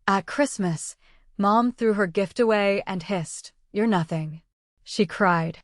At Christmas, Mom threw her gift away and hissed, "You're nothing." She cried.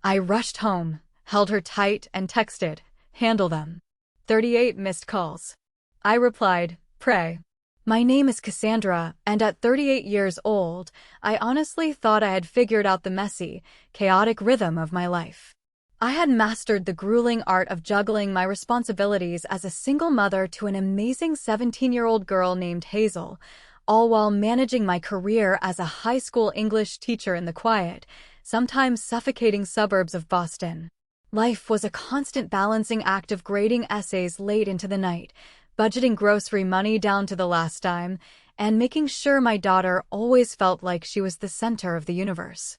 I rushed home, held her tight and texted, "Handle them." 38 missed calls. I replied, "Pray." My name is Cassandra, and at 38 years old, I honestly thought I had figured out the messy, chaotic rhythm of my life. I had mastered the grueling art of juggling my responsibilities as a single mother to an amazing 17-year-old girl named Hazel, all while managing my career as a high school English teacher in the quiet, sometimes suffocating suburbs of Boston. Life was a constant balancing act of grading essays late into the night, budgeting grocery money down to the last dime, and making sure my daughter always felt like she was the center of the universe.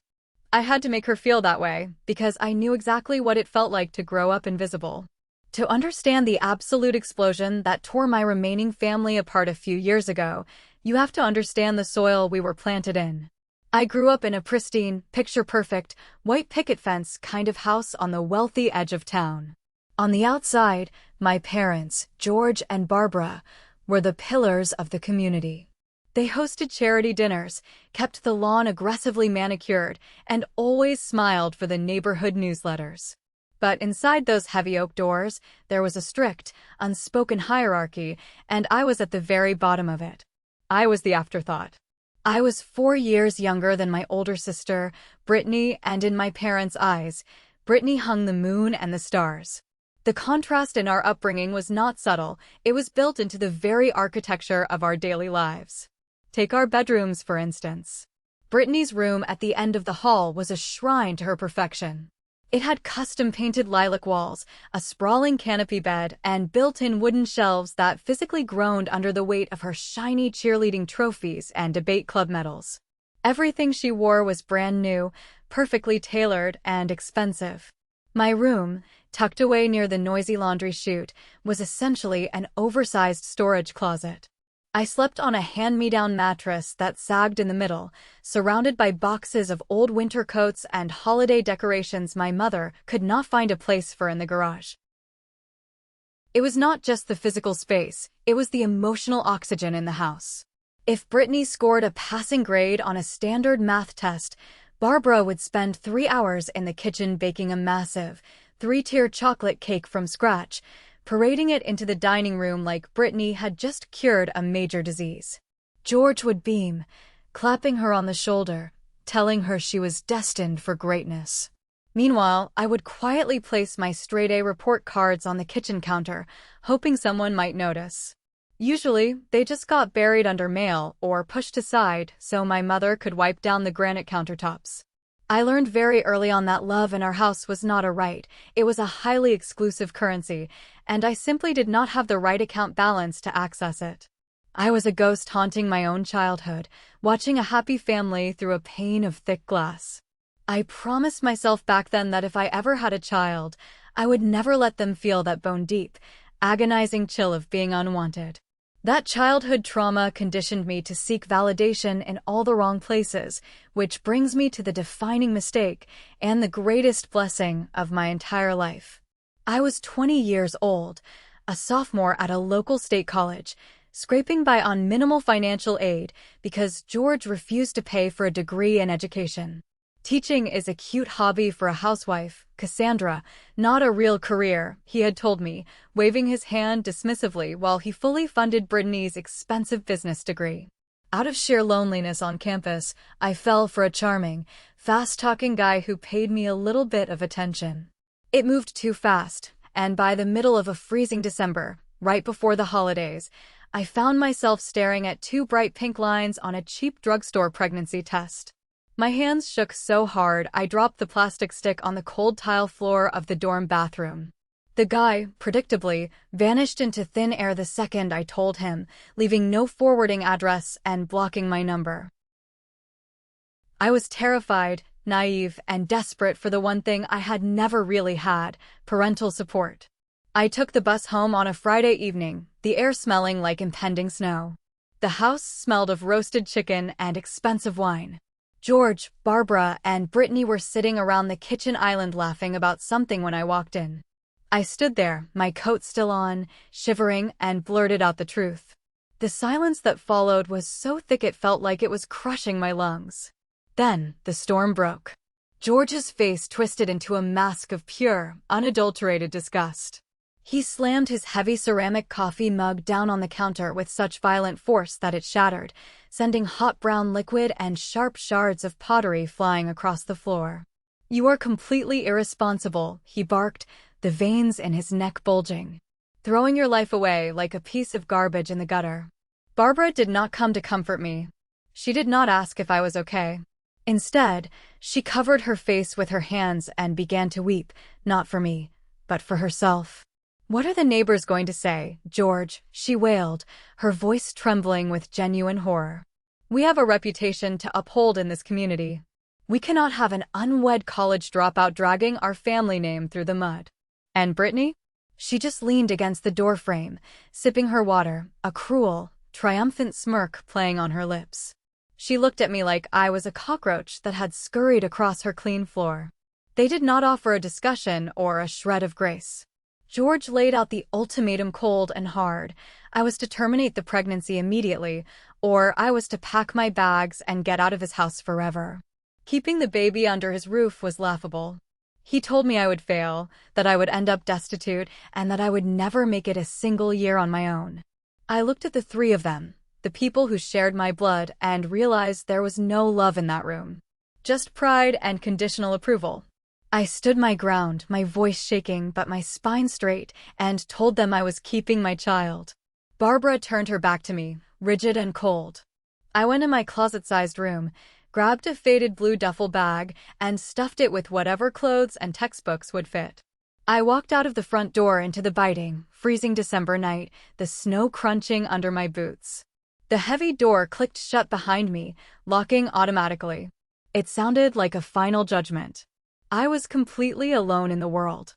I had to make her feel that way, because I knew exactly what it felt like to grow up invisible. To understand the absolute explosion that tore my remaining family apart a few years ago, you have to understand the soil we were planted in. I grew up in a pristine, picture-perfect, white picket fence kind of house on the wealthy edge of town. On the outside, my parents, George and Barbara, were the pillars of the community. They hosted charity dinners, kept the lawn aggressively manicured, and always smiled for the neighborhood newsletters. But inside those heavy oak doors, there was a strict, unspoken hierarchy, and I was at the very bottom of it. I was the afterthought. I was 4 years younger than my older sister, Brittany, and in my parents' eyes, Brittany hung the moon and the stars. The contrast in our upbringing was not subtle, it was built into the very architecture of our daily lives. Take our bedrooms, for instance. Brittany's room at the end of the hall was a shrine to her perfection. It had custom-painted lilac walls, a sprawling canopy bed, and built-in wooden shelves that physically groaned under the weight of her shiny cheerleading trophies and debate club medals. Everything she wore was brand new, perfectly tailored, and expensive. My room, tucked away near the noisy laundry chute, was essentially an oversized storage closet. I slept on a hand-me-down mattress that sagged in the middle, surrounded by boxes of old winter coats and holiday decorations my mother could not find a place for in the garage. It was not just the physical space, it was the emotional oxygen in the house. If Brittany scored a passing grade on a standard math test, Barbara would spend 3 hours in the kitchen baking a massive, 3-tier chocolate cake from scratch, parading it into the dining room like Brittany had just cured a major disease. George would beam, clapping her on the shoulder, telling her she was destined for greatness. Meanwhile, I would quietly place my straight-A report cards on the kitchen counter, hoping someone might notice. Usually, they just got buried under mail or pushed aside so my mother could wipe down the granite countertops. I learned very early on that love in our house was not a right, it was a highly exclusive currency, and I simply did not have the right account balance to access it. I was a ghost haunting my own childhood, watching a happy family through a pane of thick glass. I promised myself back then that if I ever had a child, I would never let them feel that bone-deep, agonizing chill of being unwanted. That childhood trauma conditioned me to seek validation in all the wrong places, which brings me to the defining mistake and the greatest blessing of my entire life. I was 20 years old, a sophomore at a local state college, scraping by on minimal financial aid because George refused to pay for a degree in education. Teaching is a cute hobby for a housewife, Cassandra, not a real career, he had told me, waving his hand dismissively while he fully funded Brittany's expensive business degree. Out of sheer loneliness on campus, I fell for a charming, fast-talking guy who paid me a little bit of attention. It moved too fast, and by the middle of a freezing December, right before the holidays, I found myself staring at 2 bright pink lines on a cheap drugstore pregnancy test. My hands shook so hard I dropped the plastic stick on the cold tile floor of the dorm bathroom. The guy, predictably, vanished into thin air the second I told him, leaving no forwarding address and blocking my number. I was terrified, naive, and desperate for the one thing I had never really had, parental support. I took the bus home on a Friday evening, the air smelling like impending snow. The house smelled of roasted chicken and expensive wine. George, Barbara, and Brittany were sitting around the kitchen island laughing about something when I walked in. I stood there, my coat still on, shivering, and blurted out the truth. The silence that followed was so thick it felt like it was crushing my lungs. Then, the storm broke. George's face twisted into a mask of pure, unadulterated disgust. He slammed his heavy ceramic coffee mug down on the counter with such violent force that it shattered, sending hot brown liquid and sharp shards of pottery flying across the floor. "You are completely irresponsible," he barked, the veins in his neck bulging. "Throwing your life away like a piece of garbage in the gutter." Barbara did not come to comfort me. She did not ask if I was okay. Instead, she covered her face with her hands and began to weep, not for me, but for herself. "What are the neighbors going to say, George?" she wailed, her voice trembling with genuine horror. "We have a reputation to uphold in this community. We cannot have an unwed college dropout dragging our family name through the mud." "And Brittany?" She just leaned against the doorframe, sipping her water, a cruel, triumphant smirk playing on her lips. She looked at me like I was a cockroach that had scurried across her clean floor. They did not offer a discussion or a shred of grace. George laid out the ultimatum cold and hard. I was to terminate the pregnancy immediately, or I was to pack my bags and get out of his house forever. Keeping the baby under his roof was laughable. He told me I would fail, that I would end up destitute, and that I would never make it a single year on my own. I looked at the three of them, the people who shared my blood, and realized there was no love in that room. Just pride and conditional approval. I stood my ground, my voice shaking but my spine straight, and told them I was keeping my child. Barbara turned her back to me, rigid and cold. I went in my closet-sized room, grabbed a faded blue duffel bag, and stuffed it with whatever clothes and textbooks would fit. I walked out of the front door into the biting, freezing December night, the snow crunching under my boots. The heavy door clicked shut behind me, locking automatically. It sounded like a final judgment. I was completely alone in the world.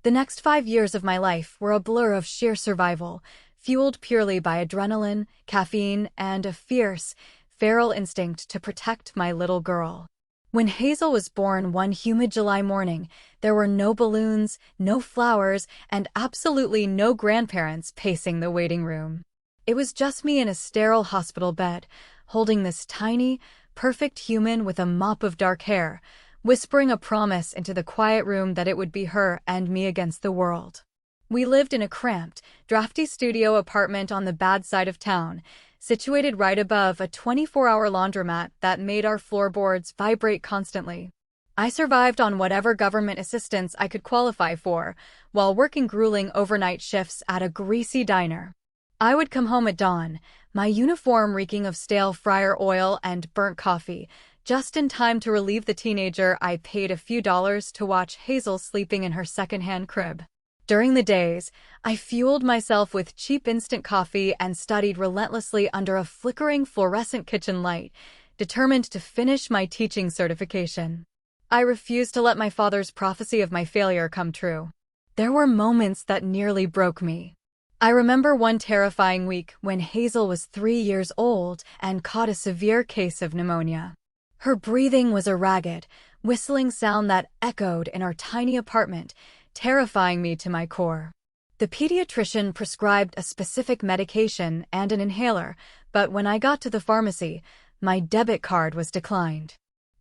The next 5 years of my life were a blur of sheer survival, fueled purely by adrenaline, caffeine, and a fierce, feral instinct to protect my little girl. When Hazel was born one humid July morning, there were no balloons, no flowers, and absolutely no grandparents pacing the waiting room. It was just me in a sterile hospital bed, holding this tiny, perfect human with a mop of dark hair, whispering a promise into the quiet room that it would be her and me against the world. We lived in a cramped, drafty studio apartment on the bad side of town, situated right above a 24-hour laundromat that made our floorboards vibrate constantly. I survived on whatever government assistance I could qualify for, while working grueling overnight shifts at a greasy diner. I would come home at dawn, my uniform reeking of stale fryer oil and burnt coffee, just in time to relieve the teenager I paid a few dollars to watch Hazel sleeping in her secondhand crib. During the days, I fueled myself with cheap instant coffee and studied relentlessly under a flickering fluorescent kitchen light, determined to finish my teaching certification. I refused to let my father's prophecy of my failure come true. There were moments that nearly broke me. I remember one terrifying week when Hazel was 3 years old and caught a severe case of pneumonia. Her breathing was a ragged, whistling sound that echoed in our tiny apartment, terrifying me to my core. The pediatrician prescribed a specific medication and an inhaler, but when I got to the pharmacy, my debit card was declined.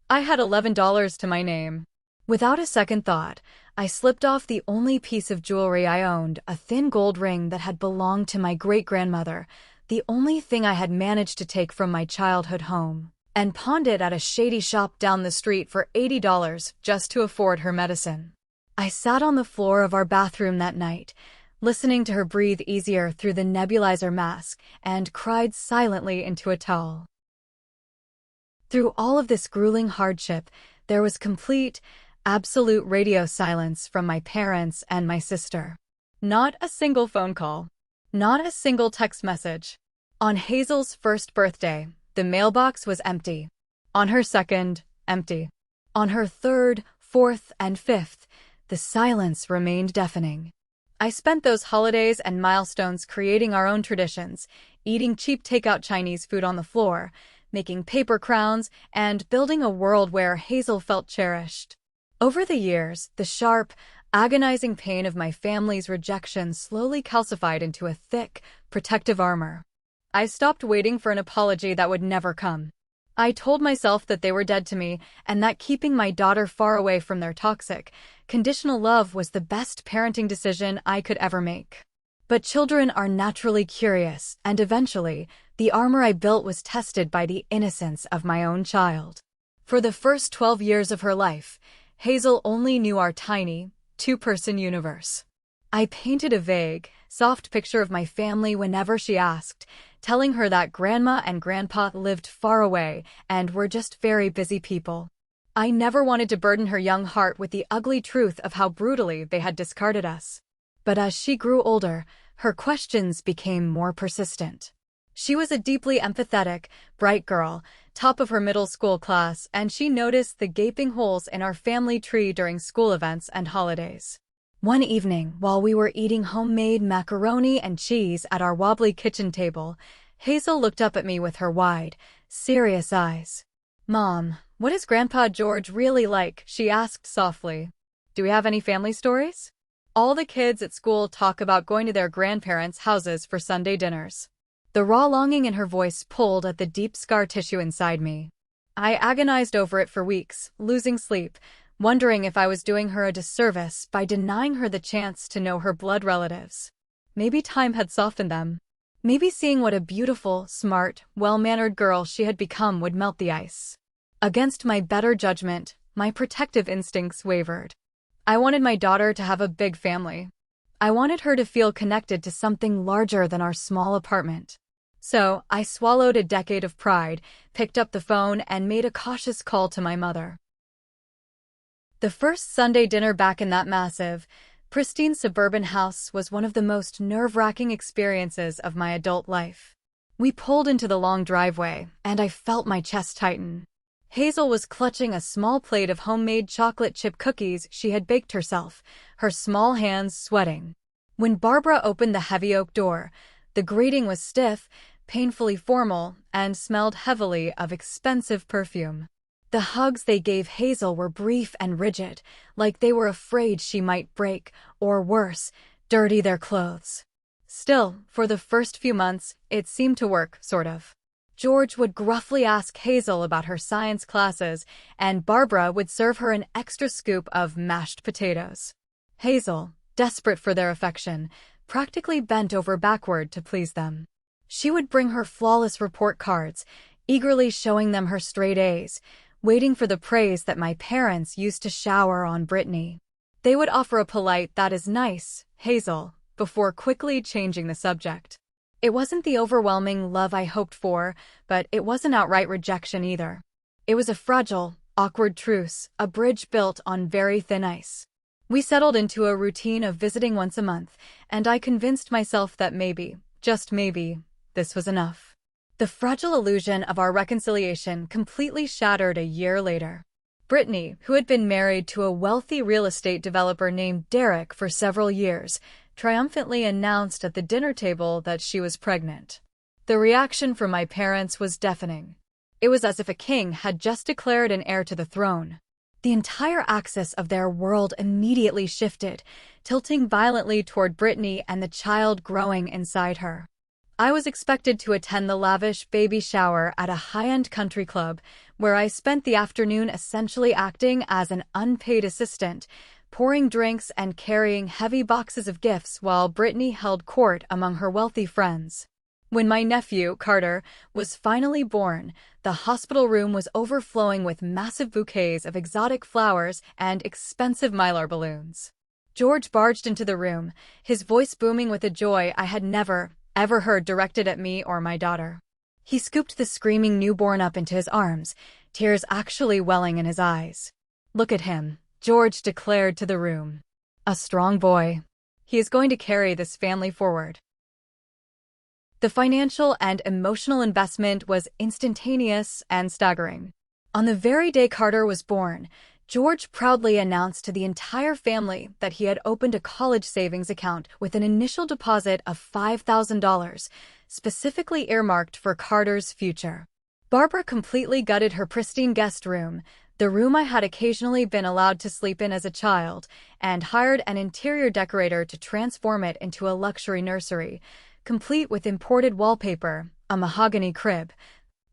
I had $11 to my name. Without a second thought, I slipped off the only piece of jewelry I owned, a thin gold ring that had belonged to my great-grandmother, the only thing I had managed to take from my childhood home, and pawned it at a shady shop down the street for $80 just to afford her medicine. I sat on the floor of our bathroom that night, listening to her breathe easier through the nebulizer mask, and cried silently into a towel. Through all of this grueling hardship, there was complete, absolute radio silence from my parents and my sister. Not a single phone call. Not a single text message. On Hazel's first birthday, the mailbox was empty. On her second, empty. On her third, fourth, and fifth, the silence remained deafening. I spent those holidays and milestones creating our own traditions, eating cheap takeout Chinese food on the floor, making paper crowns, and building a world where Hazel felt cherished. Over the years, the sharp, Agonizing pain of my family's rejection slowly calcified into a thick, protective armor. I stopped waiting for an apology that would never come. I told myself that they were dead to me, and that keeping my daughter far away from their toxic, conditional love was the best parenting decision I could ever make. But children are naturally curious, and eventually, the armor I built was tested by the innocence of my own child. For the first 12 years of her life, Hazel only knew our tiny, two-person universe. I painted a vague, soft picture of my family whenever she asked, telling her that Grandma and Grandpa lived far away and were just very busy people. I never wanted to burden her young heart with the ugly truth of how brutally they had discarded us. But as she grew older, her questions became more persistent. She was a deeply empathetic, bright girl, top of her middle school class, and she noticed the gaping holes in our family tree during school events and holidays. One evening, while we were eating homemade macaroni and cheese at our wobbly kitchen table, Hazel looked up at me with her wide, serious eyes. "Mom, what is Grandpa George really like?" she asked softly. "Do we have any family stories?" All the kids at school talk about going to their grandparents' houses for Sunday dinners. The raw longing in her voice pulled at the deep scar tissue inside me. I agonized over it for weeks, losing sleep, wondering if I was doing her a disservice by denying her the chance to know her blood relatives. Maybe time had softened them. Maybe seeing what a beautiful, smart, well-mannered girl she had become would melt the ice. Against my better judgment, my protective instincts wavered. I wanted my daughter to have a big family. I wanted her to feel connected to something larger than our small apartment. So, I swallowed a decade of pride, picked up the phone, and made a cautious call to my mother. The first Sunday dinner back in that massive, pristine suburban house was one of the most nerve-wracking experiences of my adult life. We pulled into the long driveway, and I felt my chest tighten. Hazel was clutching a small plate of homemade chocolate chip cookies she had baked herself, her small hands sweating. When Barbara opened the heavy oak door, the greeting was stiff, painfully formal, and smelled heavily of expensive perfume. The hugs they gave Hazel were brief and rigid, like they were afraid she might break, or worse, dirty their clothes. Still, for the first few months, it seemed to work, sort of. George would gruffly ask Hazel about her science classes, and Barbara would serve her an extra scoop of mashed potatoes. Hazel, desperate for their affection, practically bent over backward to please them. She would bring her flawless report cards, eagerly showing them her straight A's, waiting for the praise that my parents used to shower on Brittany. They would offer a polite "that is nice, Hazel," before quickly changing the subject. It wasn't the overwhelming love I hoped for, but it wasn't outright rejection either. It was a fragile, awkward truce, a bridge built on very thin ice. We settled into a routine of visiting once a month, and I convinced myself that maybe, just maybe, this was enough. The fragile illusion of our reconciliation completely shattered a year later. Brittany, who had been married to a wealthy real estate developer named Derek for several years, triumphantly announced at the dinner table that she was pregnant. The reaction from my parents was deafening. It was as if a king had just declared an heir to the throne. The entire axis of their world immediately shifted, tilting violently toward Brittany and the child growing inside her. I was expected to attend the lavish baby shower at a high-end country club, where I spent the afternoon essentially acting as an unpaid assistant, pouring drinks and carrying heavy boxes of gifts while Brittany held court among her wealthy friends. When my nephew, Carter, was finally born, the hospital room was overflowing with massive bouquets of exotic flowers and expensive Mylar balloons. George barged into the room, his voice booming with a joy I had never, ever heard directed at me or my daughter. He scooped the screaming newborn up into his arms, tears actually welling in his eyes. "Look at him," George declared to the room. "A strong boy. He is going to carry this family forward." The financial and emotional investment was instantaneous and staggering. On the very day Carter was born, George proudly announced to the entire family that he had opened a college savings account with an initial deposit of $5,000, specifically earmarked for Carter's future. Barbara completely gutted her pristine guest room, The room I had occasionally been allowed to sleep in as a child, and hired an interior decorator to transform it into a luxury nursery, complete with imported wallpaper, a mahogany crib,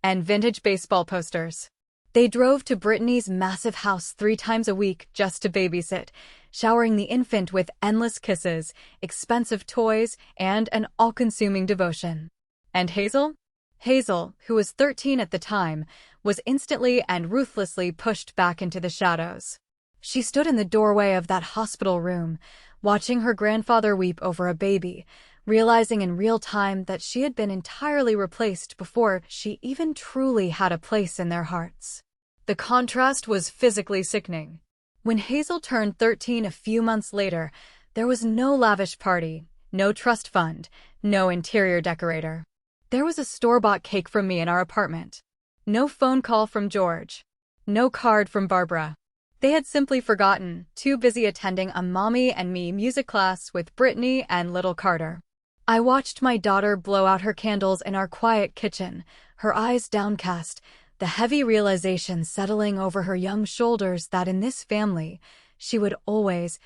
and vintage baseball posters. They drove to Brittany's massive house 3 times a week just to babysit, showering the infant with endless kisses, expensive toys, and an all-consuming devotion. And Hazel? Hazel, who was 13 at the time, was instantly and ruthlessly pushed back into the shadows. She stood in the doorway of that hospital room, watching her grandfather weep over a baby, realizing in real time that she had been entirely replaced before she even truly had a place in their hearts. The contrast was physically sickening. When Hazel turned 13 a few months later, there was no lavish party, no trust fund, no interior decorator. There was a store-bought cake from me in our apartment. No phone call from George. No card from Barbara. They had simply forgotten, too busy attending a Mommy and Me music class with Brittany and little Carter. I watched my daughter blow out her candles in our quiet kitchen, her eyes downcast, the heavy realization settling over her young shoulders that in this family, she would always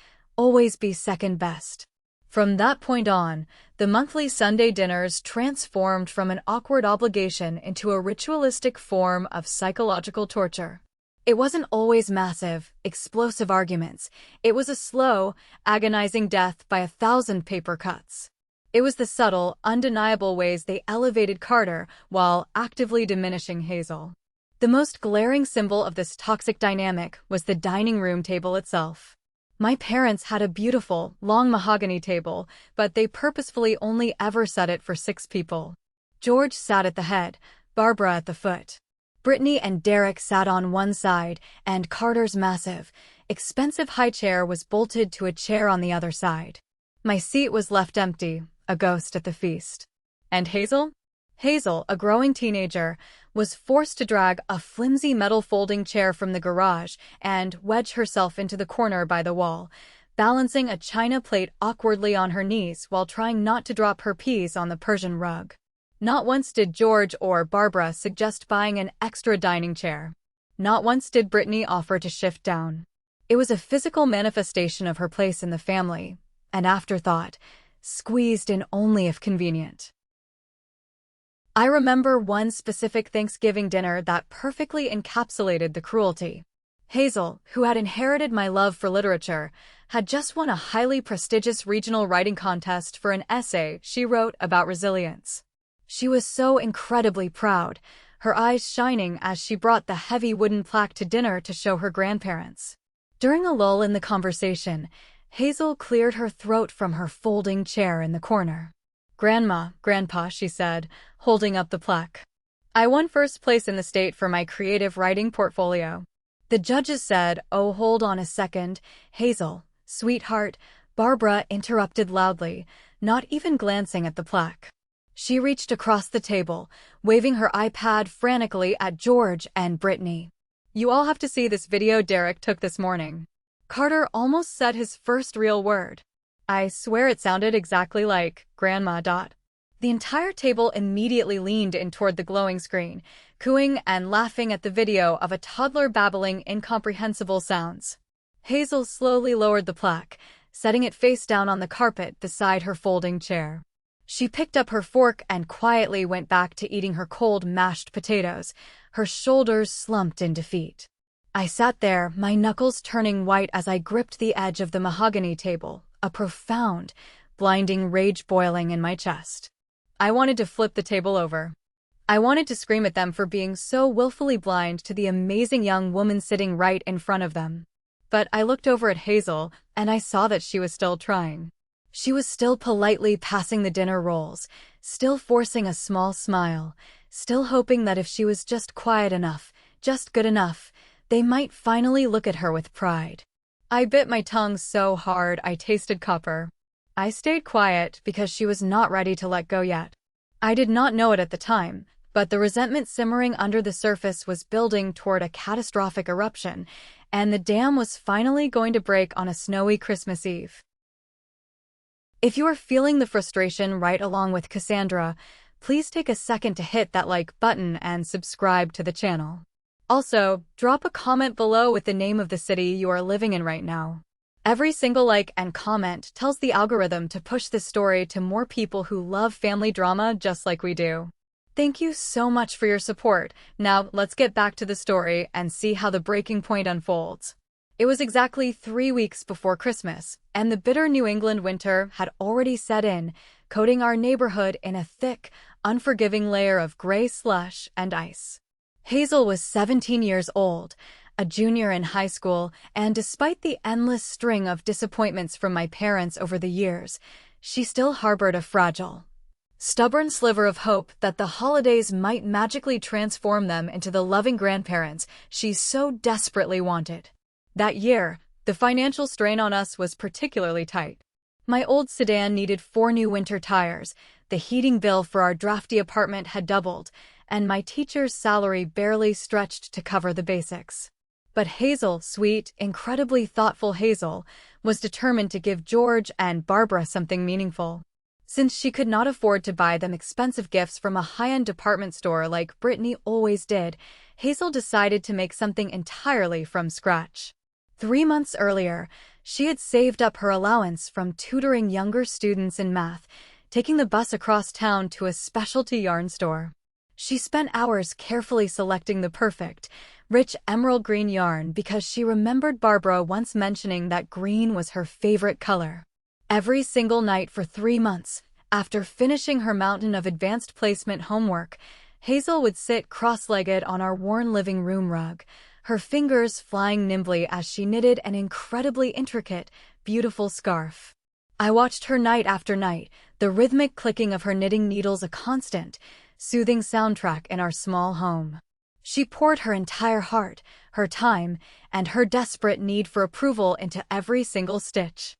be second best. From that point on, the monthly Sunday dinners transformed from an awkward obligation into a ritualistic form of psychological torture. It wasn't always massive, explosive arguments. It was a slow, agonizing death by 1,000 paper cuts. It was the subtle, undeniable ways they elevated Carter while actively diminishing Hazel. The most glaring symbol of this toxic dynamic was the dining room table itself. My parents had a beautiful, long mahogany table, but they purposefully only ever set it for 6 people. George sat at the head, Barbara at the foot. Brittany and Derek sat on one side, and Carter's massive, expensive high chair was bolted to a chair on the other side. My seat was left empty, a ghost at the feast. And Hazel? Hazel, a growing teenager, was forced to drag a flimsy metal folding chair from the garage and wedge herself into the corner by the wall, balancing a china plate awkwardly on her knees while trying not to drop her peas on the Persian rug. Not once did George or Barbara suggest buying an extra dining chair. Not once did Brittany offer to shift down. It was a physical manifestation of her place in the family, an afterthought, squeezed in only if convenient. I remember one specific Thanksgiving dinner that perfectly encapsulated the cruelty. Hazel, who had inherited my love for literature, had just won a highly prestigious regional writing contest for an essay she wrote about resilience. She was so incredibly proud, her eyes shining as she brought the heavy wooden plaque to dinner to show her grandparents. During a lull in the conversation, Hazel cleared her throat from her folding chair in the corner. "Grandma, Grandpa," she said, holding up the plaque. "I won first place in the state for my creative writing portfolio." The judges said, "Oh, hold on a second, Hazel, sweetheart," Barbara interrupted loudly, not even glancing at the plaque. She reached across the table, waving her iPad frantically at George and Brittany. "You all have to see this video Derek took this morning." Carter almost said his first real word. I swear it sounded exactly like Grandma. The entire table immediately leaned in toward the glowing screen, cooing and laughing at the video of a toddler babbling incomprehensible sounds. Hazel slowly lowered the plaque, setting it face down on the carpet beside her folding chair. She picked up her fork and quietly went back to eating her cold mashed potatoes, her shoulders slumped in defeat. I sat there, my knuckles turning white as I gripped the edge of the mahogany table, a profound, blinding rage boiling in my chest. I wanted to flip the table over. I wanted to scream at them for being so willfully blind to the amazing young woman sitting right in front of them. But I looked over at Hazel, and I saw that she was still trying. She was still politely passing the dinner rolls, still forcing a small smile, still hoping that if she was just quiet enough, just good enough, they might finally look at her with pride. I bit my tongue so hard I tasted copper. I stayed quiet because she was not ready to let go yet. I did not know it at the time, but the resentment simmering under the surface was building toward a catastrophic eruption, and the dam was finally going to break on a snowy Christmas Eve. If you are feeling the frustration right along with Cassandra, please take a second to hit that like button and subscribe to the channel. Also, drop a comment below with the name of the city you are living in right now. Every single like and comment tells the algorithm to push this story to more people who love family drama just like we do. Thank you so much for your support. Now, let's get back to the story and see how the breaking point unfolds. It was exactly 3 weeks before Christmas, and the bitter New England winter had already set in, coating our neighborhood in a thick, unforgiving layer of gray slush and ice. Hazel was 17 years old, a junior in high school, and despite the endless string of disappointments from my parents over the years, she still harbored a fragile, stubborn sliver of hope that the holidays might magically transform them into the loving grandparents she so desperately wanted. That year, the financial strain on us was particularly tight. My old sedan needed 4 new winter tires, the heating bill for our drafty apartment had doubled, and my teacher's salary barely stretched to cover the basics. But Hazel, sweet, incredibly thoughtful Hazel, was determined to give George and Barbara something meaningful. Since she could not afford to buy them expensive gifts from a high-end department store like Brittany always did, Hazel decided to make something entirely from scratch. 3 months earlier, she had saved up her allowance from tutoring younger students in math, taking the bus across town to a specialty yarn store. She spent hours carefully selecting the perfect, rich emerald green yarn because she remembered Barbara once mentioning that green was her favorite color. Every single night for 3 months, after finishing her mountain of advanced placement homework, Hazel would sit cross-legged on our worn living room rug, her fingers flying nimbly as she knitted an incredibly intricate, beautiful scarf. I watched her night after night, the rhythmic clicking of her knitting needles a constant, soothing soundtrack in our small home. She poured her entire heart, her time, and her desperate need for approval into every single stitch.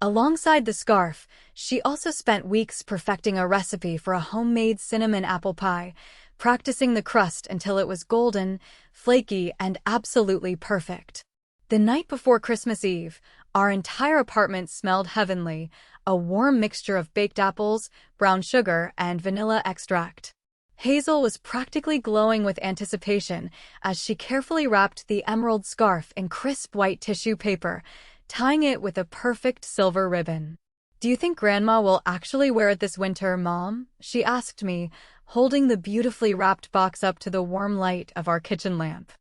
Alongside the scarf, she also spent weeks perfecting a recipe for a homemade cinnamon apple pie, practicing the crust until it was golden, flaky, and absolutely perfect. The night before Christmas Eve, our entire apartment smelled heavenly, a warm mixture of baked apples, brown sugar, and vanilla extract. Hazel was practically glowing with anticipation as she carefully wrapped the emerald scarf in crisp white tissue paper, tying it with a perfect silver ribbon. "Do you think Grandma will actually wear it this winter, Mom?" she asked me, holding the beautifully wrapped box up to the warm light of our kitchen lamp.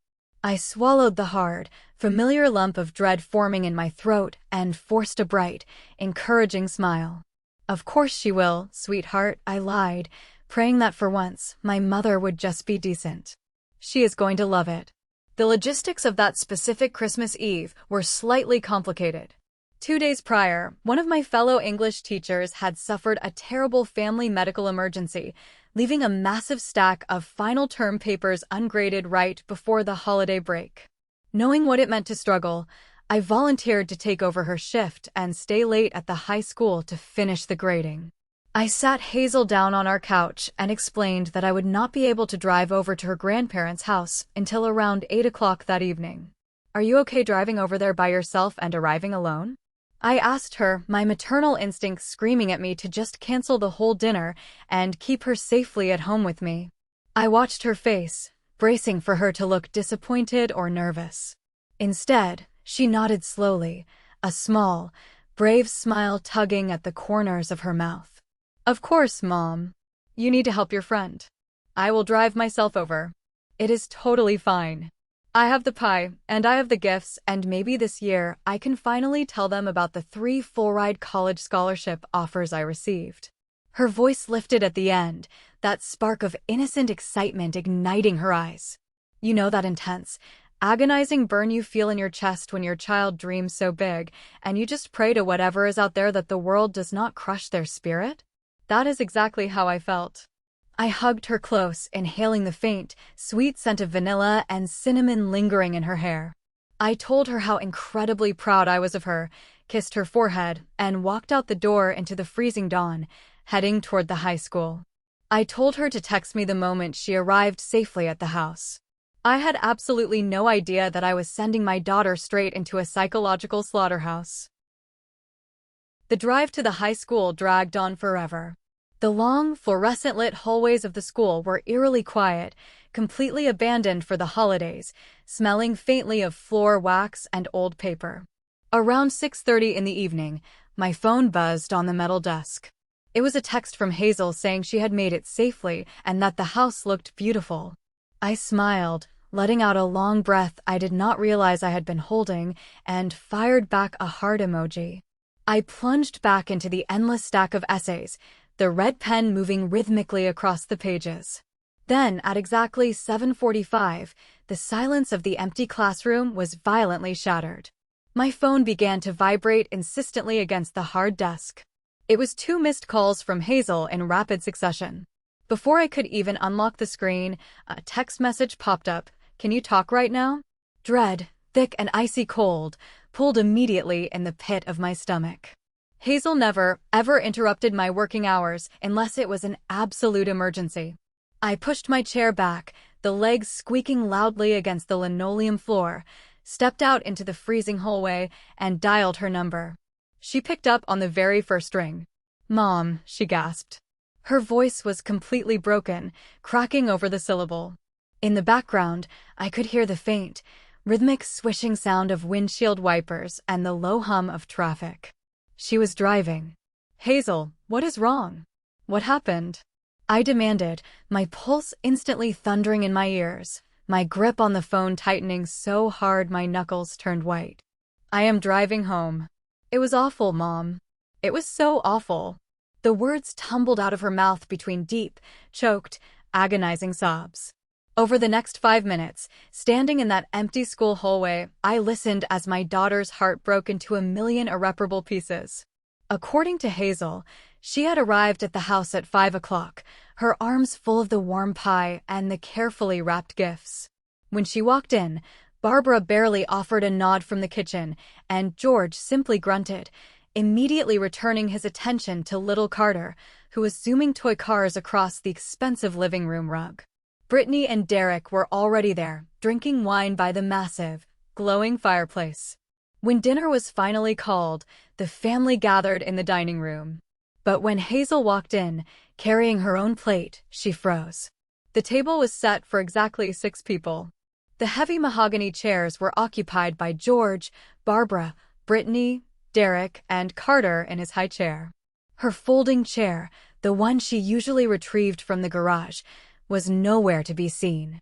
I swallowed the hard, familiar lump of dread forming in my throat and forced a bright, encouraging smile. "Of course she will, sweetheart," I lied, praying that for once, my mother would just be decent. "She is going to love it." The logistics of that specific Christmas Eve were slightly complicated. 2 days prior, one of my fellow English teachers had suffered a terrible family medical emergency, leaving a massive stack of final term papers ungraded right before the holiday break. Knowing what it meant to struggle, I volunteered to take over her shift and stay late at the high school to finish the grading. I sat Hazel down on our couch and explained that I would not be able to drive over to her grandparents' house until around 8 o'clock that evening. "Are you okay driving over there by yourself and arriving alone?" I asked her, my maternal instincts screaming at me to just cancel the whole dinner and keep her safely at home with me. I watched her face, bracing for her to look disappointed or nervous. Instead, she nodded slowly, a small, brave smile tugging at the corners of her mouth. "Of course, Mom. You need to help your friend. I will drive myself over. It is totally fine. I have the pie, and I have the gifts, and maybe this year I can finally tell them about the 3 full-ride college scholarship offers I received." Her voice lifted at the end, that spark of innocent excitement igniting her eyes. You know that intense, agonizing burn you feel in your chest when your child dreams so big, and you just pray to whatever is out there that the world does not crush their spirit? That is exactly how I felt. I hugged her close, inhaling the faint, sweet scent of vanilla and cinnamon lingering in her hair. I told her how incredibly proud I was of her, kissed her forehead, and walked out the door into the freezing dawn, heading toward the high school. I told her to text me the moment she arrived safely at the house. I had absolutely no idea that I was sending my daughter straight into a psychological slaughterhouse. The drive to the high school dragged on forever. The long, fluorescent-lit hallways of the school were eerily quiet, completely abandoned for the holidays, smelling faintly of floor wax and old paper. Around 6:30 in the evening, my phone buzzed on the metal desk. It was a text from Hazel saying she had made it safely and that the house looked beautiful. I smiled, letting out a long breath I did not realize I had been holding, and fired back a heart emoji. I plunged back into the endless stack of essays, the red pen moving rhythmically across the pages. Then, at exactly 7:45, the silence of the empty classroom was violently shattered. My phone began to vibrate insistently against the hard desk. It was 2 missed calls from Hazel in rapid succession. Before I could even unlock the screen, a text message popped up. "Can you talk right now?" Dread, thick and icy cold, pulled immediately in the pit of my stomach. Hazel never, ever interrupted my working hours unless it was an absolute emergency. I pushed my chair back, the legs squeaking loudly against the linoleum floor, stepped out into the freezing hallway, and dialed her number. She picked up on the very first ring. "Mom," she gasped. Her voice was completely broken, cracking over the syllable. In the background, I could hear the faint, rhythmic swishing sound of windshield wipers and the low hum of traffic. She was driving. "Hazel, what is wrong? What happened?" I demanded, my pulse instantly thundering in my ears, my grip on the phone tightening so hard my knuckles turned white. "I am driving home." "It was awful, Mom. It was so awful." The words tumbled out of her mouth between deep, choked, agonizing sobs. Over the next 5 minutes, standing in that empty school hallway, I listened as my daughter's heart broke into a million irreparable pieces. According to Hazel, she had arrived at the house at 5 o'clock, her arms full of the warm pie and the carefully wrapped gifts. When she walked in, Barbara barely offered a nod from the kitchen, and George simply grunted, immediately returning his attention to little Carter, who was zooming toy cars across the expensive living room rug. Brittany and Derek were already there, drinking wine by the massive, glowing fireplace. When dinner was finally called, the family gathered in the dining room. But when Hazel walked in, carrying her own plate, she froze. The table was set for exactly 6 people. The heavy mahogany chairs were occupied by George, Barbara, Brittany, Derek, and Carter in his high chair. Her folding chair, the one she usually retrieved from the garage, was nowhere to be seen.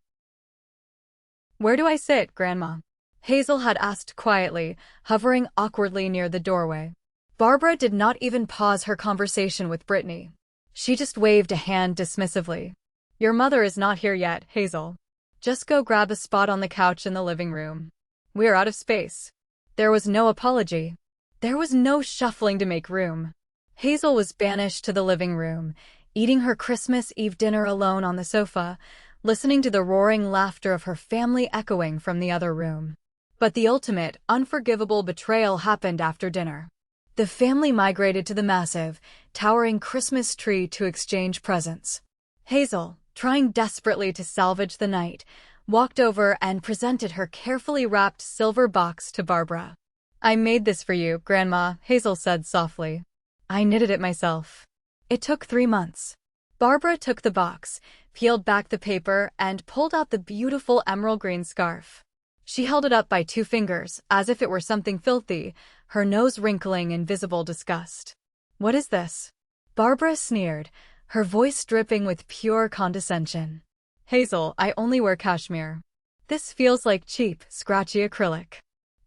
"Where do I sit, Grandma?" Hazel had asked quietly, hovering awkwardly near the doorway. Barbara did not even pause her conversation with Brittany. She just waved a hand dismissively. "Your mother is not here yet, Hazel. Just go grab a spot on the couch in the living room. We're out of space." There was no apology. There was no shuffling to make room. Hazel was banished to the living room, eating her Christmas Eve dinner alone on the sofa, listening to the roaring laughter of her family echoing from the other room. But the ultimate, unforgivable betrayal happened after dinner. The family migrated to the massive, towering Christmas tree to exchange presents. Hazel, trying desperately to salvage the night, walked over and presented her carefully wrapped silver box to Barbara. "I made this for you, Grandma," Hazel said softly. "I knitted it myself. It took 3 months." Barbara took the box, peeled back the paper, and pulled out the beautiful emerald green scarf. She held it up by 2 fingers, as if it were something filthy, her nose wrinkling in visible disgust. "What is this?" Barbara sneered, her voice dripping with pure condescension. "Hazel, I only wear cashmere. This feels like cheap, scratchy acrylic.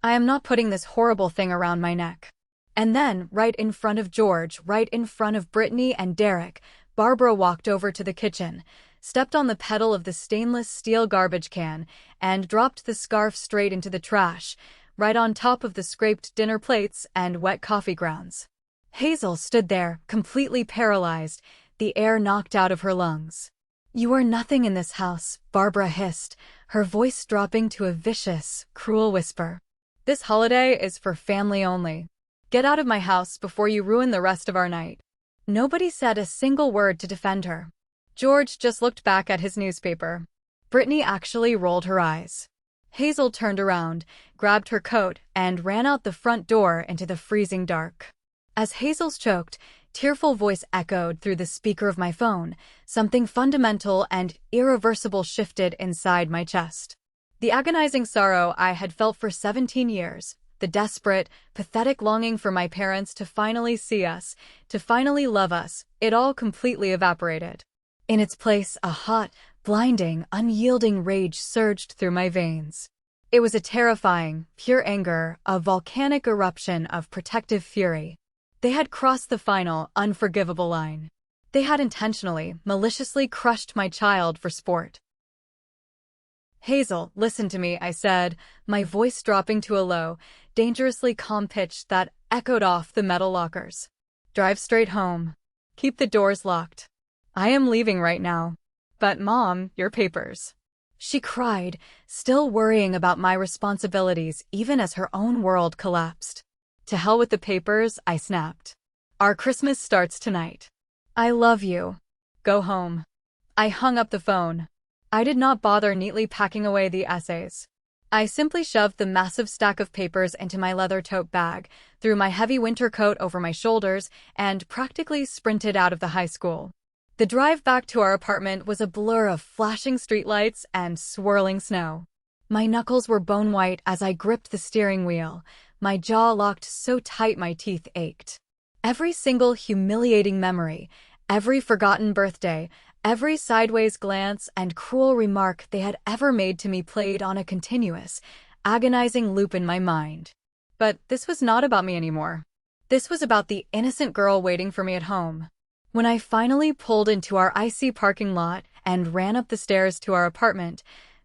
I am not putting this horrible thing around my neck." And then, right in front of George, right in front of Brittany and Derek, Barbara walked over to the kitchen, stepped on the pedal of the stainless steel garbage can, and dropped the scarf straight into the trash, right on top of the scraped dinner plates and wet coffee grounds. Hazel stood there, completely paralyzed, the air knocked out of her lungs. "You are nothing in this house," Barbara hissed, her voice dropping to a vicious, cruel whisper. "This holiday is for family only. Get out of my house before you ruin the rest of our night." Nobody said a single word to defend her. George just looked back at his newspaper. Brittany actually rolled her eyes. Hazel turned around, grabbed her coat, and ran out the front door into the freezing dark. As Hazel's choked, tearful voice echoed through the speaker of my phone. Something fundamental and irreversible shifted inside my chest. The agonizing sorrow I had felt for 17 years, the desperate, pathetic longing for my parents to finally see us, to finally love us, it all completely evaporated. In its place, a hot, blinding, unyielding rage surged through my veins. It was a terrifying, pure anger, a volcanic eruption of protective fury. They had crossed the final, unforgivable line. They had intentionally, maliciously crushed my child for sport. "Hazel, listen to me," I said, my voice dropping to a low, dangerously calm pitch that echoed off the metal lockers. "Drive straight home. Keep the doors locked. I am leaving right now. But Mom, your papers." She cried, still worrying about my responsibilities even as her own world collapsed. "To hell with the papers," I snapped. "Our Christmas starts tonight. I love you. Go home." I hung up the phone. I did not bother neatly packing away the essays. I simply shoved the massive stack of papers into my leather tote bag, threw my heavy winter coat over my shoulders, and practically sprinted out of the high school. The drive back to our apartment was a blur of flashing streetlights and swirling snow. My knuckles were bone white as I gripped the steering wheel, my jaw locked so tight my teeth ached. Every single humiliating memory, every forgotten birthday, every sideways glance and cruel remark they had ever made to me played on a continuous, agonizing loop in my mind. But this was not about me anymore. This was about the innocent girl waiting for me at home. When I finally pulled into our icy parking lot and ran up the stairs to our apartment,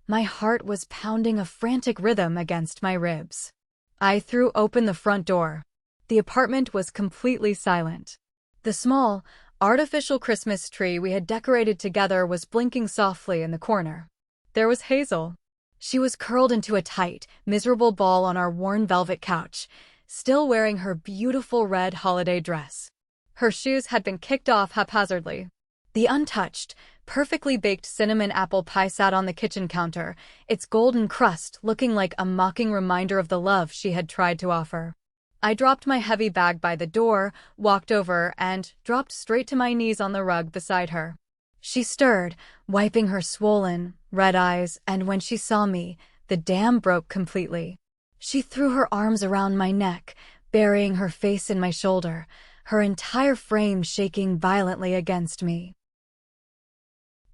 my heart was pounding a frantic rhythm against my ribs. I threw open the front door. The apartment was completely silent. The small, artificial Christmas tree we had decorated together was blinking softly in the corner. There was Hazel. She was curled into a tight, miserable ball on our worn velvet couch, still wearing her beautiful red holiday dress. Her shoes had been kicked off haphazardly. The untouched, perfectly baked cinnamon apple pie sat on the kitchen counter, its golden crust looking like a mocking reminder of the love she had tried to offer. I dropped my heavy bag by the door, walked over, and dropped straight to my knees on the rug beside her. She stirred, wiping her swollen, red eyes, and when she saw me, the dam broke completely. She threw her arms around my neck, burying her face in my shoulder, her entire frame shaking violently against me.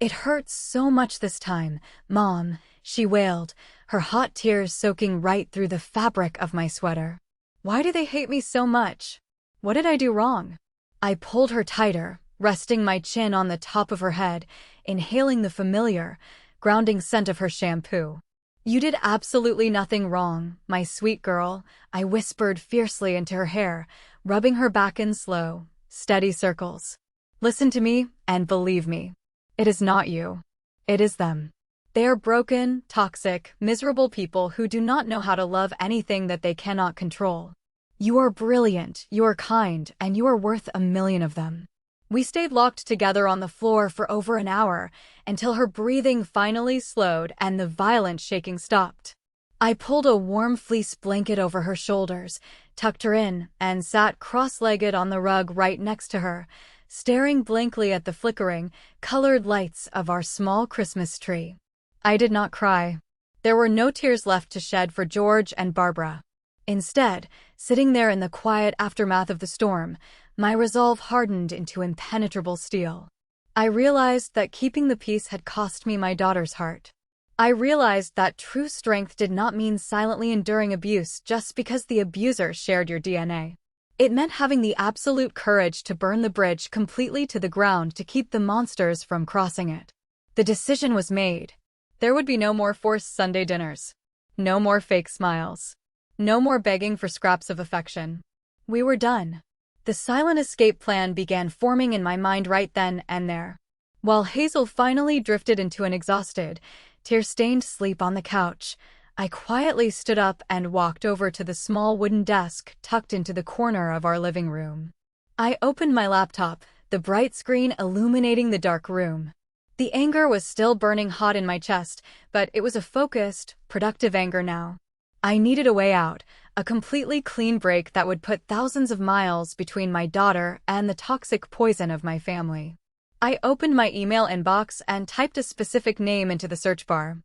"It hurts so much this time, Mom," she wailed, her hot tears soaking right through the fabric of my sweater. "Why do they hate me so much? What did I do wrong?" I pulled her tighter, resting my chin on the top of her head, inhaling the familiar, grounding scent of her shampoo. "You did absolutely nothing wrong, my sweet girl," I whispered fiercely into her hair, rubbing her back in slow, steady circles. "Listen to me, and believe me. It is not you. It is them. They are broken, toxic, miserable people who do not know how to love anything that they cannot control. You are brilliant, you are kind, and you are worth 1,000,000 of them." We stayed locked together on the floor for over an hour, until her breathing finally slowed and the violent shaking stopped. I pulled a warm fleece blanket over her shoulders, tucked her in, and sat cross-legged on the rug right next to her, staring blankly at the flickering, colored lights of our small Christmas tree. I did not cry. There were no tears left to shed for George and Barbara. Instead, sitting there in the quiet aftermath of the storm, my resolve hardened into impenetrable steel. I realized that keeping the peace had cost me my daughter's heart. I realized that true strength did not mean silently enduring abuse just because the abuser shared your DNA. It meant having the absolute courage to burn the bridge completely to the ground to keep the monsters from crossing it. The decision was made. There would be no more forced Sunday dinners. No more fake smiles. No more begging for scraps of affection. We were done. The silent escape plan began forming in my mind right then and there. While Hazel finally drifted into an exhausted, tear-stained sleep on the couch, I quietly stood up and walked over to the small wooden desk tucked into the corner of our living room. I opened my laptop, the bright screen illuminating the dark room. The anger was still burning hot in my chest, but it was a focused, productive anger now. I needed a way out, a completely clean break that would put thousands of miles between my daughter and the toxic poison of my family. I opened my email inbox and typed a specific name into the search bar.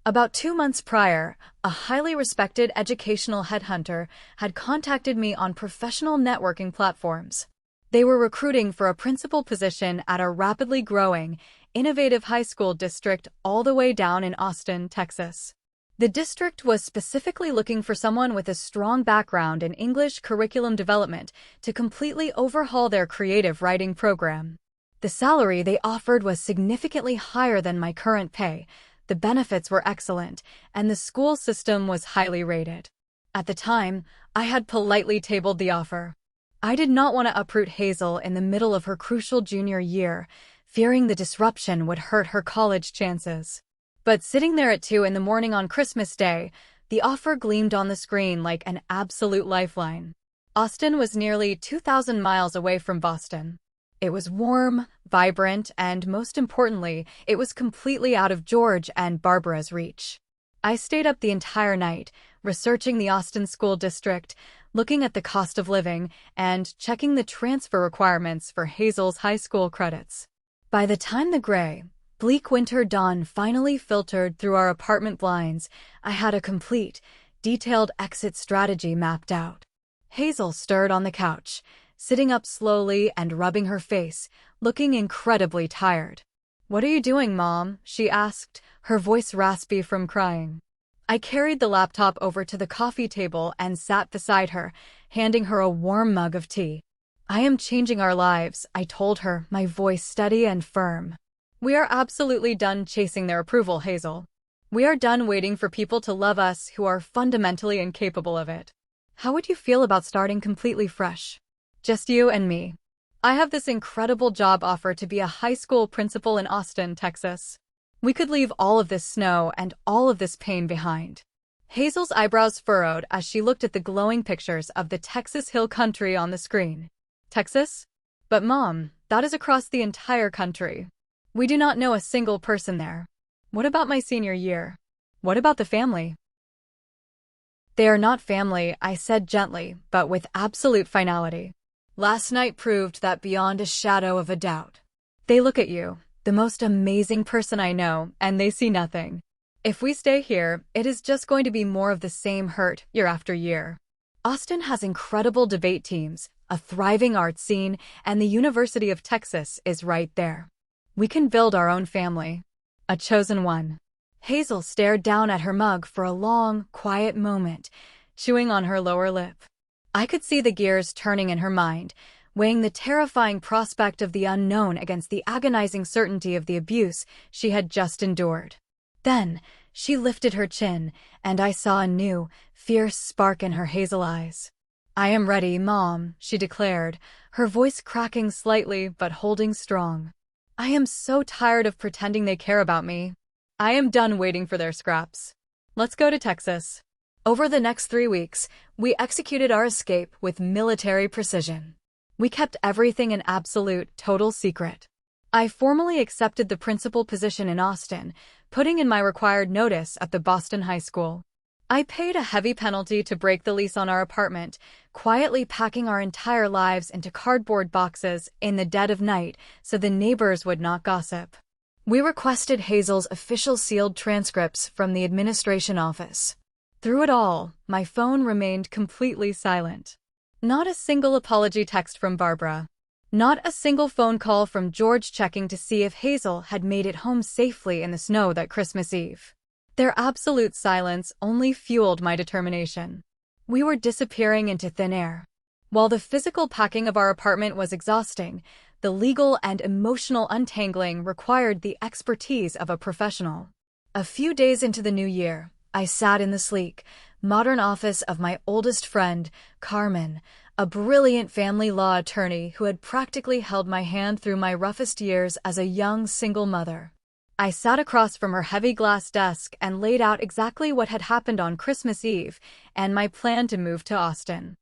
About 2 months prior, a highly respected educational headhunter had contacted me on professional networking platforms. They were recruiting for a principal position at a rapidly growing, innovative high school district all the way down in Austin, Texas. The district was specifically looking for someone with a strong background in English curriculum development to completely overhaul their creative writing program. The salary they offered was significantly higher than my current pay. The benefits were excellent, and the school system was highly rated. At the time, I had politely tabled the offer. I did not want to uproot Hazel in the middle of her crucial junior year, fearing the disruption would hurt her college chances. But sitting there at 2 in the morning on Christmas Day, the offer gleamed on the screen like an absolute lifeline. Austin was nearly 2,000 miles away from Boston. It was warm, vibrant, and most importantly, it was completely out of George and Barbara's reach. I stayed up the entire night, researching the Austin school district, looking at the cost of living, and checking the transfer requirements for Hazel's high school credits. By the time the gray, bleak winter dawn finally filtered through our apartment blinds, I had a complete, detailed exit strategy mapped out. Hazel stirred on the couch, sitting up slowly and rubbing her face, looking incredibly tired. "What are you doing, Mom?" she asked, her voice raspy from crying. I carried the laptop over to the coffee table and sat beside her, handing her a warm mug of tea. "I am changing our lives," I told her, my voice steady and firm. "We are absolutely done chasing their approval, Hazel. We are done waiting for people to love us who are fundamentally incapable of it. How would you feel about starting completely fresh? Just you and me. I have this incredible job offer to be a high school principal in Austin, Texas. We could leave all of this snow and all of this pain behind." Hazel's eyebrows furrowed as she looked at the glowing pictures of the Texas Hill Country on the screen. "Texas? But Mom, that is across the entire country. We do not know a single person there. What about my senior year? What about the family?" "They are not family," I said gently, but with absolute finality. "Last night proved that beyond a shadow of a doubt. They look at you, the most amazing person I know, and they see nothing. If we stay here, it is just going to be more of the same hurt year after year. Austin has incredible debate teams, a thriving art scene, and the University of Texas is right there. We can build our own family. A chosen one." Hazel stared down at her mug for a long, quiet moment, chewing on her lower lip. I could see the gears turning in her mind, weighing the terrifying prospect of the unknown against the agonizing certainty of the abuse she had just endured. Then, she lifted her chin, and I saw a new, fierce spark in her hazel eyes. "I am ready, Mom," she declared, her voice cracking slightly but holding strong. "I am so tired of pretending they care about me. I am done waiting for their scraps. Let's go to Texas." Over the next 3 weeks, we executed our escape with military precision. We kept everything an absolute, total secret. I formally accepted the principal position in Austin, putting in my required notice at the Boston High School. I paid a heavy penalty to break the lease on our apartment, quietly packing our entire lives into cardboard boxes in the dead of night so the neighbors would not gossip. We requested Hazel's official sealed transcripts from the administration office. Through it all, my phone remained completely silent. Not a single apology text from Barbara. Not a single phone call from George checking to see if Hazel had made it home safely in the snow that Christmas Eve. Their absolute silence only fueled my determination. We were disappearing into thin air. While the physical packing of our apartment was exhausting, the legal and emotional untangling required the expertise of a professional. A few days into the new year, I sat in the sleek, modern office of my oldest friend, Carmen, a brilliant family law attorney who had practically held my hand through my roughest years as a young single mother. I sat across from her heavy glass desk and laid out exactly what had happened on Christmas Eve and my plan to move to Austin.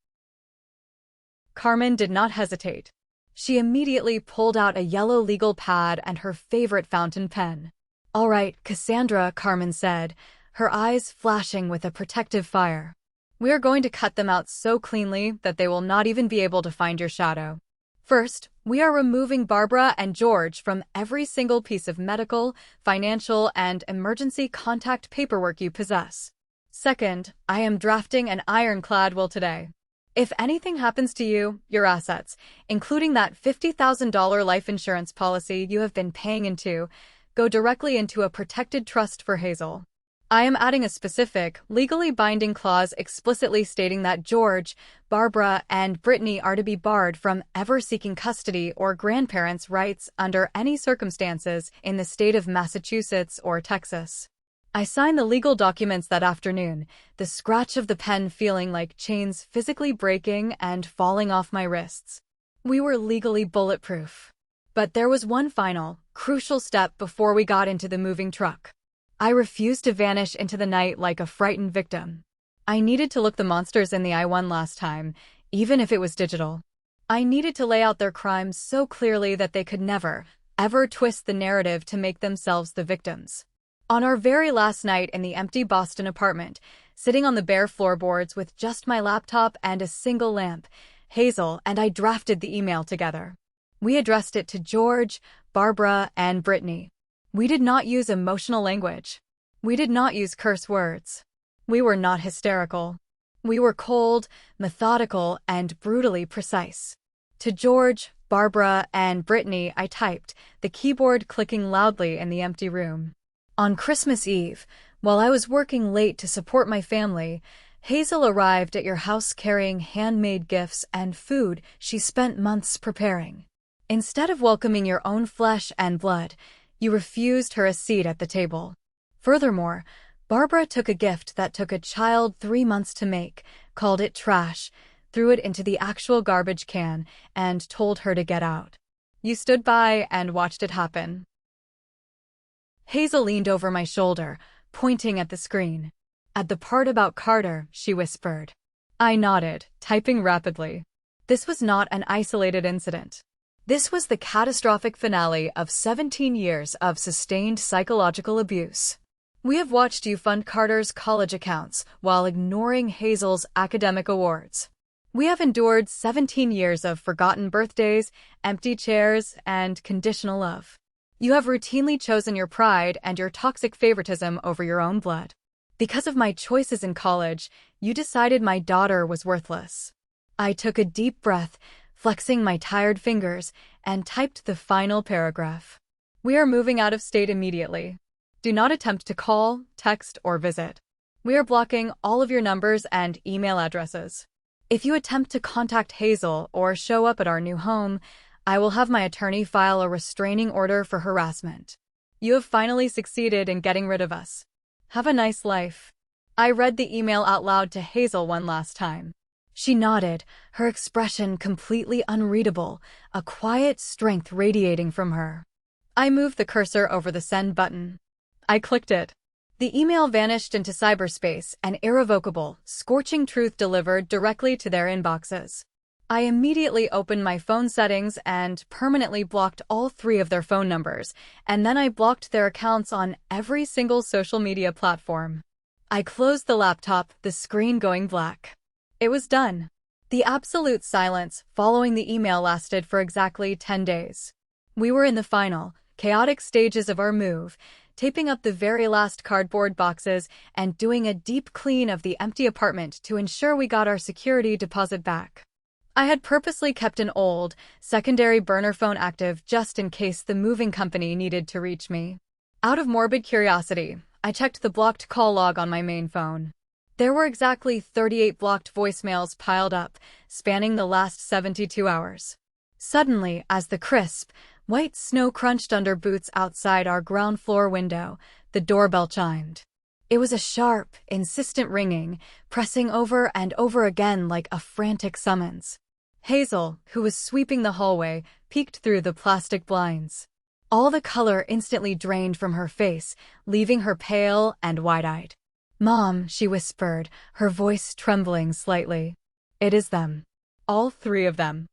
Carmen did not hesitate. She immediately pulled out a yellow legal pad and her favorite fountain pen. "All right, Cassandra," Carmen said, her eyes flashing with a protective fire. We are going to cut them out so cleanly that they will not even be able to find your shadow. First, we are removing Barbara and George from every single piece of medical, financial, and emergency contact paperwork you possess. Second, I am drafting an ironclad will today. If anything happens to you, your assets, including that $50,000 life insurance policy you have been paying into, go directly into a protected trust for Hazel. I am adding a specific, legally binding clause explicitly stating that George, Barbara, and Brittany are to be barred from ever seeking custody or grandparents' rights under any circumstances in the state of Massachusetts or Texas. I signed the legal documents that afternoon, the scratch of the pen feeling like chains physically breaking and falling off my wrists. We were legally bulletproof. But there was one final, crucial step before we got into the moving truck. I refused to vanish into the night like a frightened victim. I needed to look the monsters in the eye one last time, even if it was digital. I needed to lay out their crimes so clearly that they could never, ever twist the narrative to make themselves the victims. On our very last night in the empty Boston apartment, sitting on the bare floorboards with just my laptop and a single lamp, Hazel and I drafted the email together. We addressed it to George, Barbara, and Brittany. We did not use emotional language. We did not use curse words. We were not hysterical. We were cold, methodical, and brutally precise. To George, Barbara, and Brittany I typed, the keyboard clicking loudly in the empty room. On Christmas Eve, while I was working late to support my family, Hazel arrived at your house carrying handmade gifts and food she spent months preparing. Instead of welcoming your own flesh and blood, you refused her a seat at the table. Furthermore, Barbara took a gift that took a child 3 months to make, called it trash, threw it into the actual garbage can, and told her to get out. You stood by and watched it happen. Hazel leaned over my shoulder, pointing at the screen. At the part about Carter, she whispered. I nodded, typing rapidly. This was not an isolated incident. This was the catastrophic finale of 17 years of sustained psychological abuse. We have watched you fund Carter's college accounts while ignoring Hazel's academic awards. We have endured 17 years of forgotten birthdays, empty chairs, and conditional love. You have routinely chosen your pride and your toxic favoritism over your own blood. Because of my choices in college, you decided my daughter was worthless. I took a deep breath, flexing my tired fingers, and typed the final paragraph. We are moving out of state immediately. Do not attempt to call, text, or visit. We are blocking all of your numbers and email addresses. If you attempt to contact Hazel or show up at our new home, I will have my attorney file a restraining order for harassment. You have finally succeeded in getting rid of us. Have a nice life. I read the email out loud to Hazel one last time. She nodded, her expression completely unreadable, a quiet strength radiating from her. I moved the cursor over the send button. I clicked it. The email vanished into cyberspace, an irrevocable, scorching truth delivered directly to their inboxes. I immediately opened my phone settings and permanently blocked all 3 of their phone numbers, and then I blocked their accounts on every single social media platform. I closed the laptop, the screen going black. It was done. The absolute silence following the email lasted for exactly 10 days. We were in the final, chaotic stages of our move, taping up the very last cardboard boxes and doing a deep clean of the empty apartment to ensure we got our security deposit back. I had purposely kept an old, secondary burner phone active just in case the moving company needed to reach me. Out of morbid curiosity, I checked the blocked call log on my main phone. There were exactly 38 blocked voicemails piled up, spanning the last 72 hours. Suddenly, as the crisp, white snow crunched under boots outside our ground floor window, the doorbell chimed. It was a sharp, insistent ringing, pressing over and over again like a frantic summons. Hazel, who was sweeping the hallway, peeked through the plastic blinds. All the color instantly drained from her face, leaving her pale and wide-eyed. Mom, she whispered, her voice trembling slightly. It is them. All 3 of them.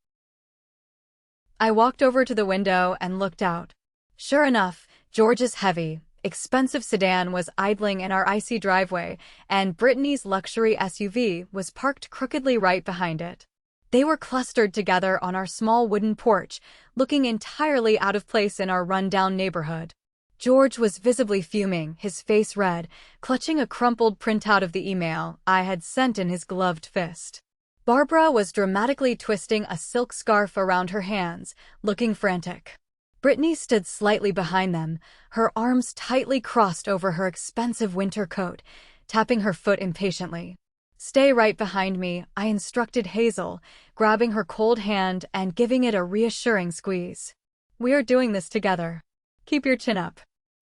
I walked over to the window and looked out. Sure enough, George's heavy, expensive sedan was idling in our icy driveway, and Brittany's luxury SUV was parked crookedly right behind it. They were clustered together on our small wooden porch, looking entirely out of place in our run-down neighborhood. George was visibly fuming, his face red, clutching a crumpled printout of the email I had sent in his gloved fist. Barbara was dramatically twisting a silk scarf around her hands, looking frantic. Brittany stood slightly behind them, her arms tightly crossed over her expensive winter coat, tapping her foot impatiently. "Stay right behind me," I instructed Hazel, grabbing her cold hand and giving it a reassuring squeeze. "We are doing this together. Keep your chin up."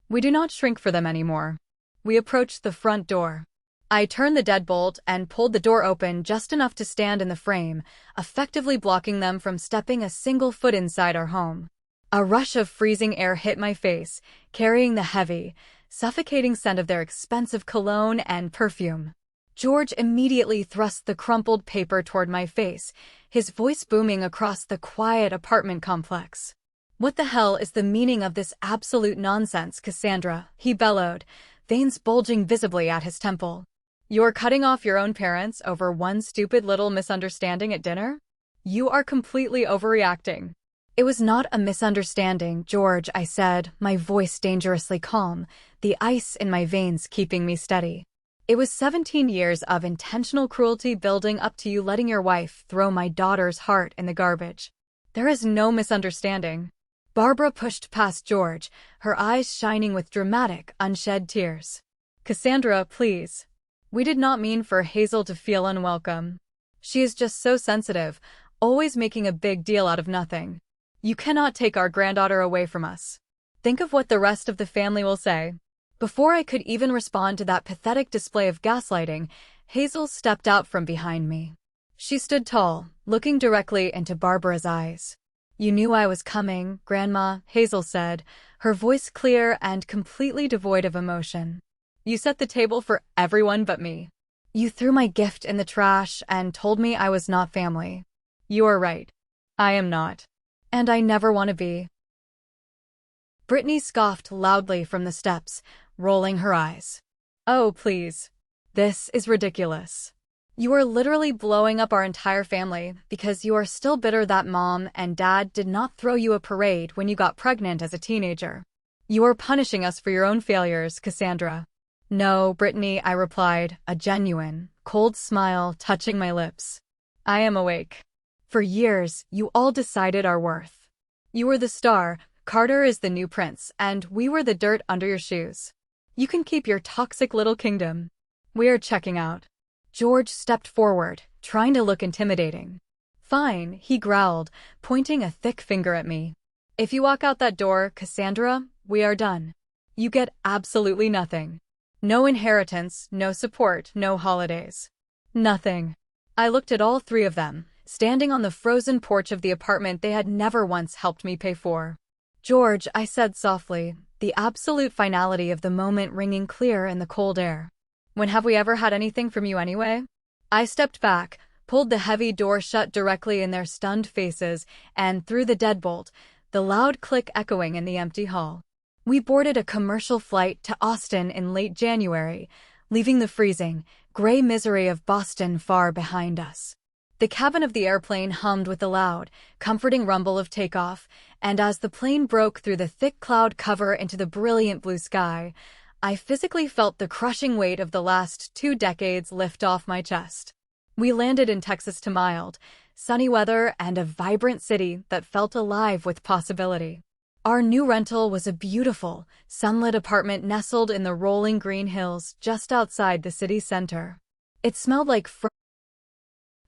We do not shrink for them anymore. We approached the front door. I turned the deadbolt and pulled the door open just enough to stand in the frame, effectively blocking them from stepping a single foot inside our home. A rush of freezing air hit my face, carrying the heavy, suffocating scent of their expensive cologne and perfume. George immediately thrust the crumpled paper toward my face, his voice booming across the quiet apartment complex. "What the hell is the meaning of this absolute nonsense, Cassandra?" he bellowed, veins bulging visibly at his temple. "You're cutting off your own parents over one stupid little misunderstanding at dinner? You are completely overreacting." "It was not a misunderstanding, George," I said, my voice dangerously calm, the ice in my veins keeping me steady. "It was 17 years of intentional cruelty building up to you letting your wife throw my daughter's heart in the garbage. There is no misunderstanding." Barbara pushed past George, her eyes shining with dramatic, unshed tears. "Cassandra, please. We did not mean for Hazel to feel unwelcome. She is just so sensitive, always making a big deal out of nothing. You cannot take our granddaughter away from us. Think of what the rest of the family will say." Before I could even respond to that pathetic display of gaslighting, Hazel stepped out from behind me. She stood tall, looking directly into Barbara's eyes. "You knew I was coming, Grandma," Hazel said, her voice clear and completely devoid of emotion. "You set the table for everyone but me. You threw my gift in the trash and told me I was not family. You are right. I am not. And I never want to be." Brittany scoffed loudly from the steps, rolling her eyes. "Oh, please. This is ridiculous. You are literally blowing up our entire family because you are still bitter that Mom and Dad did not throw you a parade when you got pregnant as a teenager. You are punishing us for your own failures, Cassandra." "No, Brittany," I replied, a genuine, cold smile touching my lips. "I am awake. For years, you all decided our worth. You were the star, Carter is the new prince, and we were the dirt under your shoes. You can keep your toxic little kingdom. We are checking out." George stepped forward, trying to look intimidating. "Fine," he growled, pointing a thick finger at me. "If you walk out that door, Cassandra, we are done. You get absolutely nothing. No inheritance, no support, no holidays. Nothing." I looked at all three of them, standing on the frozen porch of the apartment they had never once helped me pay for. "George," I said softly, the absolute finality of the moment ringing clear in the cold air. "When have we ever had anything from you anyway?" I stepped back, pulled the heavy door shut directly in their stunned faces, and threw the deadbolt, the loud click echoing in the empty hall. We boarded a commercial flight to Austin in late January, leaving the freezing, gray misery of Boston far behind us. The cabin of the airplane hummed with the loud, comforting rumble of takeoff, and as the plane broke through the thick cloud cover into the brilliant blue sky, I physically felt the crushing weight of the last 2 decades lift off my chest. We landed in Texas to mild, sunny weather and a vibrant city that felt alive with possibility. Our new rental was a beautiful, sunlit apartment nestled in the rolling green hills just outside the city center. It smelled like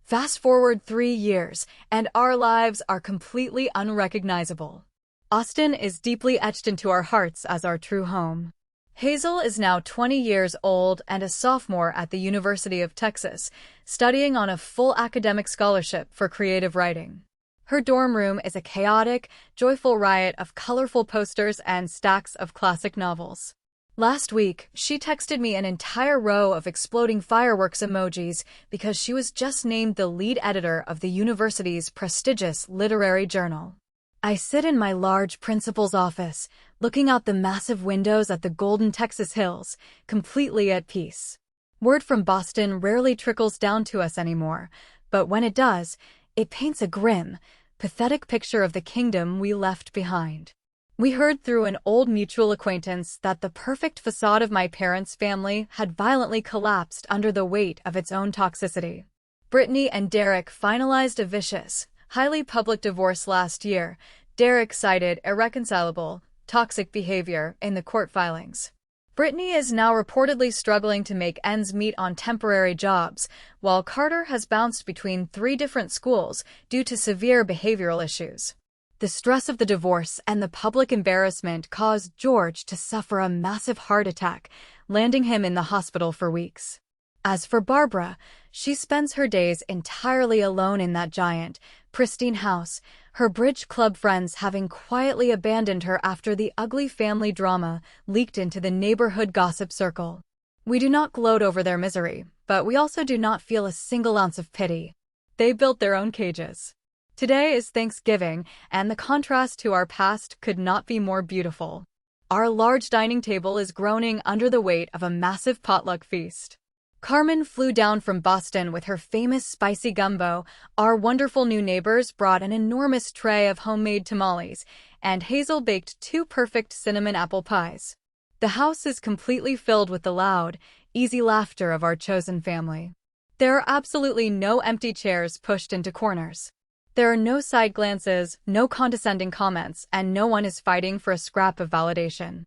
Fast forward 3 years, and our lives are completely unrecognizable. Austin is deeply etched into our hearts as our true home. Hazel is now 20 years old and a sophomore at the University of Texas, studying on a full academic scholarship for creative writing. Her dorm room is a chaotic, joyful riot of colorful posters and stacks of classic novels. Last week, she texted me an entire row of exploding fireworks emojis because she was just named the lead editor of the university's prestigious literary journal. I sit in my large principal's office, looking out the massive windows at the golden Texas hills, completely at peace. Word from Boston rarely trickles down to us anymore, but when it does, it paints a grim, pathetic picture of the kingdom we left behind. We heard through an old mutual acquaintance that the perfect facade of my parents' family had violently collapsed under the weight of its own toxicity. Brittany and Derek finalized a vicious, highly public divorce last year. Derek cited irreconcilable, toxic behavior in the court filings. Brittany is now reportedly struggling to make ends meet on temporary jobs, while Carter has bounced between 3 different schools due to severe behavioral issues. The stress of the divorce and the public embarrassment caused George to suffer a massive heart attack, landing him in the hospital for weeks. As for Barbara, she spends her days entirely alone in that giant, pristine house, her bridge club friends having quietly abandoned her after the ugly family drama leaked into the neighborhood gossip circle. We do not gloat over their misery, but we also do not feel a single ounce of pity. They built their own cages. Today is Thanksgiving, and the contrast to our past could not be more beautiful. Our large dining table is groaning under the weight of a massive potluck feast. Carmen flew down from Boston with her famous spicy gumbo, our wonderful new neighbors brought an enormous tray of homemade tamales, and Hazel baked 2 perfect cinnamon apple pies. The house is completely filled with the loud, easy laughter of our chosen family. There are absolutely no empty chairs pushed into corners. There are no side glances, no condescending comments, and no one is fighting for a scrap of validation.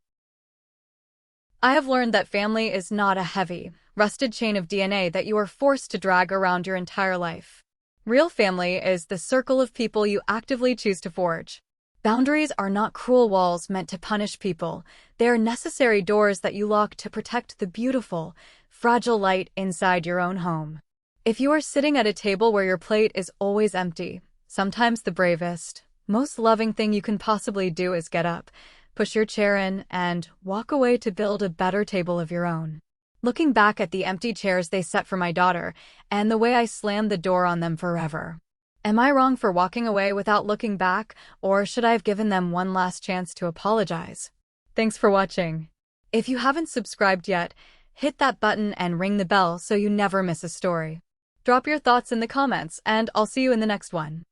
I have learned that family is not a heavy, rusted chain of DNA that you are forced to drag around your entire life. Real family is the circle of people you actively choose to forge. Boundaries are not cruel walls meant to punish people. They are necessary doors that you lock to protect the beautiful, fragile light inside your own home. If you are sitting at a table where your plate is always empty, sometimes the bravest, most loving thing you can possibly do is get up, push your chair in, and walk away to build a better table of your own. Looking back at the empty chairs they set for my daughter, and the way I slammed the door on them forever. Am I wrong for walking away without looking back, or should I have given them one last chance to apologize? Thanks for watching. If you haven't subscribed yet, hit that button and ring the bell so you never miss a story. Drop your thoughts in the comments, and I'll see you in the next one.